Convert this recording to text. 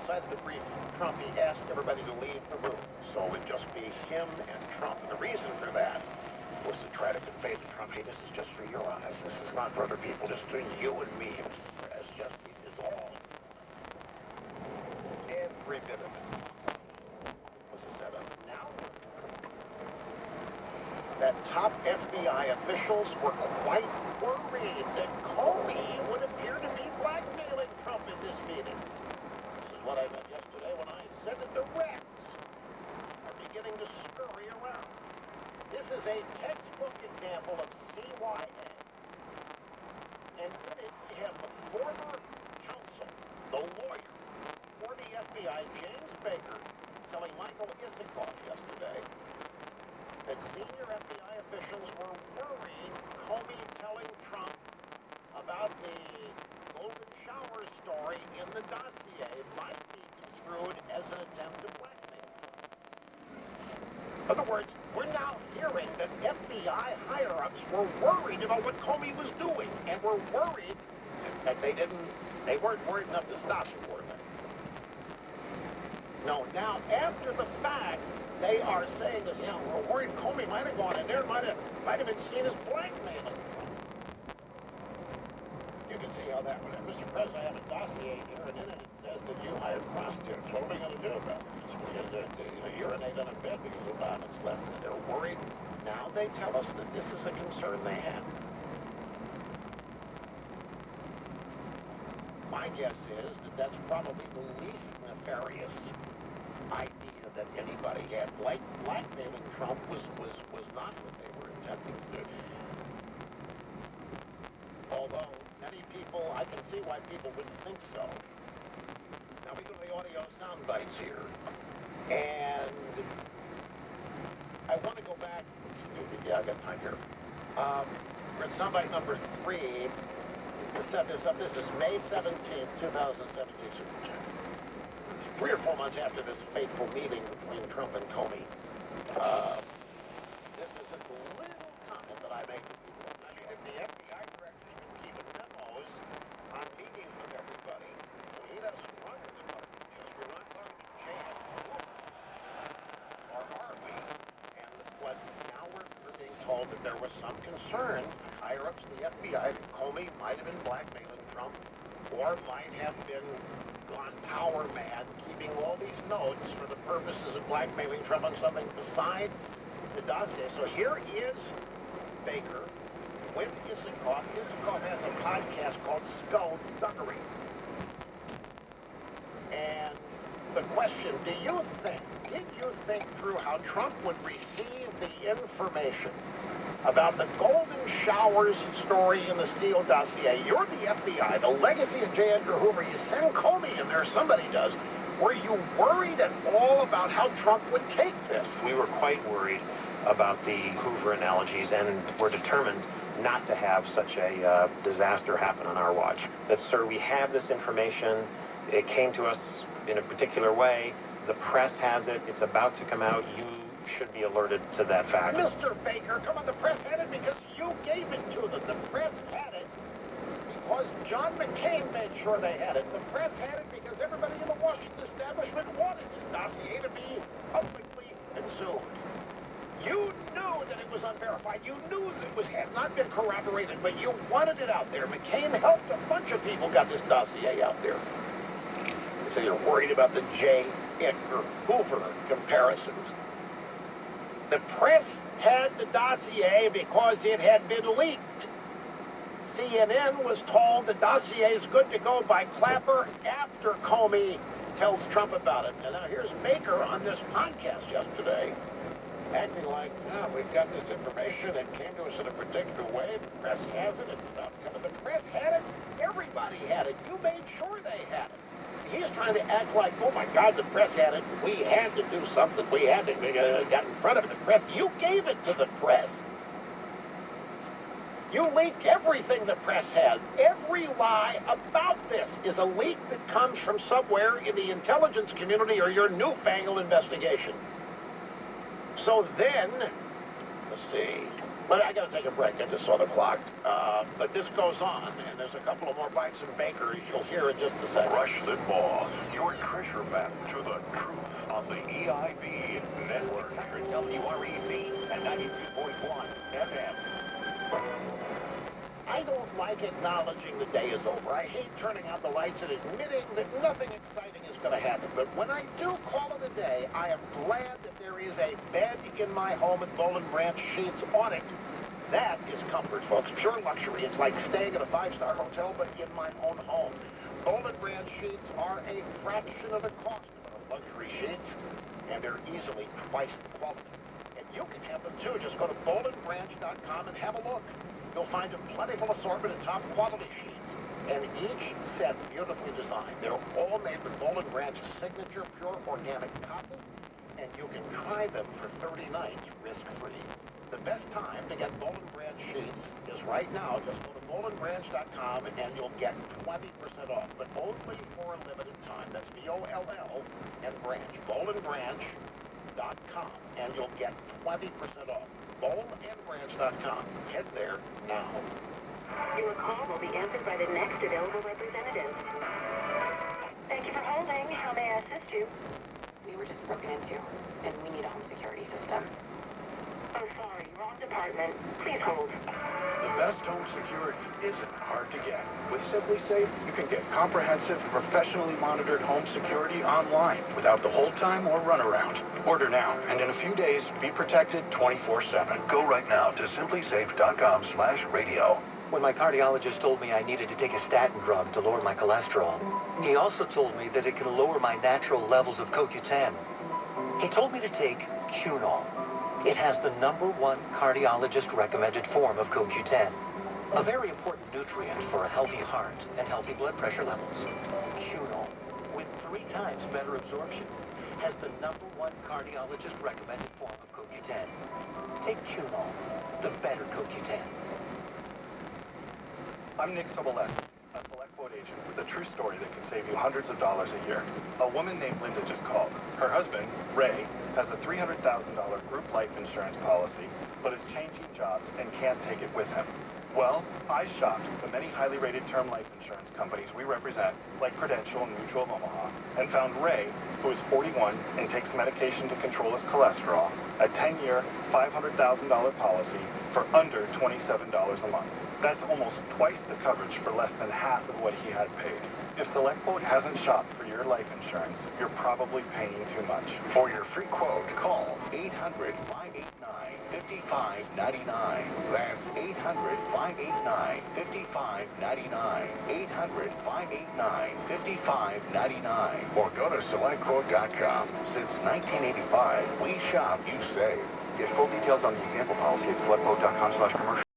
outside the debris, Trump, he asked everybody to leave the room. So it'd just be him and Trump. And the reason for that was to try to convey to Trump, hey, this is just for your eyes. This is not for other people. Just for you and me. As just is all. Every bit of it was a setup. Now, that top FBI officials were quite worried that Comey would appear to be blackmailing Trump in this meeting. This is what I meant yesterday when I said that the rats are beginning to scurry around. This is a textbook example of CYA. And in it, we have the former counsel, the lawyer for the FBI, James Baker, telling Michael Isikoff yesterday that senior FBI officials were worried Comey telling Trump about the golden shower story in the dossier might be construed as an attempt to blackmail. In other words, we're now hearing that FBI higher-ups were worried about what Comey was doing, and were worried that they weren't worried enough to stop him, were they? No, now, after the fact, they are saying that, you know, we're worried Comey might have gone in there, might have been seen as blackmailing Trump. You can see how that went. Mr. President, I have a dossier here, and in it says that you hired prostitutes. What are we going to do about this? They urinate on a bed because of violence left, and they're worried. Now they tell us that this is a concern they have. My guess is that that's probably the least nefarious idea that anybody had. Blackmailing Trump was not what they were attempting to do. Although many people, I can see why people wouldn't think so. Now we go to the audio sound bites here. And I want to go back to, yeah, I got time here. We're at soundbite number 3. To set this up, this is May 17th, 2017. 3 or 4 months after this fateful meeting between Trump and Comey. This is a little comment that I make to people. I mean, if the FBI director's been keeping memos on meetings with everybody, he doesn't run his department because we're not going to chance, or are we? And what now we're being told that there was some concern, higher-ups in the FBI, that Comey might have been blackmailing Trump, or might have been gone power mad, keeping all these notes for the purposes of blackmailing Trump on something besides the dossier. So here is Baker with Isikoff. Isikoff has a podcast called Skullduggery. And the question, did you think through how Trump would receive the information about the golden showers story in the Steele dossier? You're the FBI, the legacy of J. Edgar Hoover. You send Comey in there, somebody does. Were you worried at all about how Trump would take this? We were quite worried about the Hoover analogies, and were determined not to have such a disaster happen on our watch. That, sir, we have this information. It came to us in a particular way. The press has it. It's about to come out. You should be alerted to that fact. Mr. Baker, come on, the press had it because you gave it to them. The press had it because John McCain made sure they had it. The press had it because everybody in the Washington establishment wanted this dossier to be publicly consumed. You knew that it was unverified. You knew that it had not been corroborated, but you wanted it out there. McCain helped a bunch of people got this dossier out there. So you're worried about the J. Edgar Hoover comparisons. The press had the dossier because it had been leaked. CNN was told the dossier is good to go by Clapper after Comey tells Trump about it. And now here's Baker on this podcast yesterday, acting like, no, we've got this information. It came to us in a particular way. The press has it. It's not coming. The press had it. Everybody had it. You made sure they had it. He's trying to act like, oh my God, the press had it. We had to do something. We had to get in front of it. The press. You gave it to the press. You leak everything the press has. Every lie about this is a leak that comes from somewhere in the intelligence community or your newfangled investigation. So then, let's see. But I got to take a break. I just saw the clock. But this goes on, and there's a couple of more bites of Baker you'll hear in just a second. Rush Limbaugh, George Krischer map to the truth on the EIB network. WREC and 92.1 FM. I don't like acknowledging the day is over. I hate turning out the lights and admitting that nothing exciting is going to happen. But when I do call it a day, I am glad that there is a bed in my home at Bowling Branch, sheets on it. That is comfort, folks. Pure luxury. It's like staying at a five-star hotel, but in my own home. Bowling Branch sheets are a fraction of the cost of luxury sheets, and they're easily twice the quality. And you can have them, too. Just go to bowlingbranch.com and have a look. You'll find a plentiful assortment of top quality sheets, and each set beautifully designed. They're all made with Bowling Branch's signature pure organic cotton, and you can try them for 30 nights risk-free. The best time to get Bowling Branch sheets is right now. Just go to bowlingbranch.com and you'll get 20% off, but only for a limited time. That's B-O-L-L and branch. Bowlingbranch.com and you'll get 20% off. bowlingbranch.com. Head there now. Your call will be answered by the next available representative. Thank you for holding. How may I assist you? We were just broken into, and we need a home security system. Oh, sorry. Wrong department. Please hold. The best home security isn't hard to get. With Simply Safe, you can get comprehensive, professionally monitored home security online without the hold time or runaround. Order now, and in a few days, be protected 24/7. Go right now to simplysafe.com/radio. When my cardiologist told me I needed to take a statin drug to lower my cholesterol, he also told me that it can lower my natural levels of CoQ10. He told me to take Cunol. It has the #1 cardiologist-recommended form of CoQ10, a very important nutrient for a healthy heart and healthy blood pressure levels. Cunol, with 3 times better absorption, has the #1 cardiologist-recommended form of CoQ10. Take Cunol, the better CoQ10. I'm Nick Soboletti, a select quote agent with a true story that can save you hundreds of dollars a year. A woman named Linda just called. Her husband, Ray, has a $300,000 group life insurance policy, but is changing jobs and can't take it with him. Well, I shopped the many highly rated term life insurance companies we represent, like Prudential and Mutual of Omaha, and found Ray, who is 41 and takes medication to control his cholesterol, a 10-year, $500,000 policy for under $27 a month. That's almost twice the coverage for less than half of what he had paid. If SelectQuote hasn't shopped for your life insurance, you're probably paying too much. For your free quote, call 800-589-5599. That's 800-589-5599. 800-589-5599. Or go to SelectQuote.com. Since 1985, we shop, you save. Get full details on the example policy at SelectQuote.com/commercial.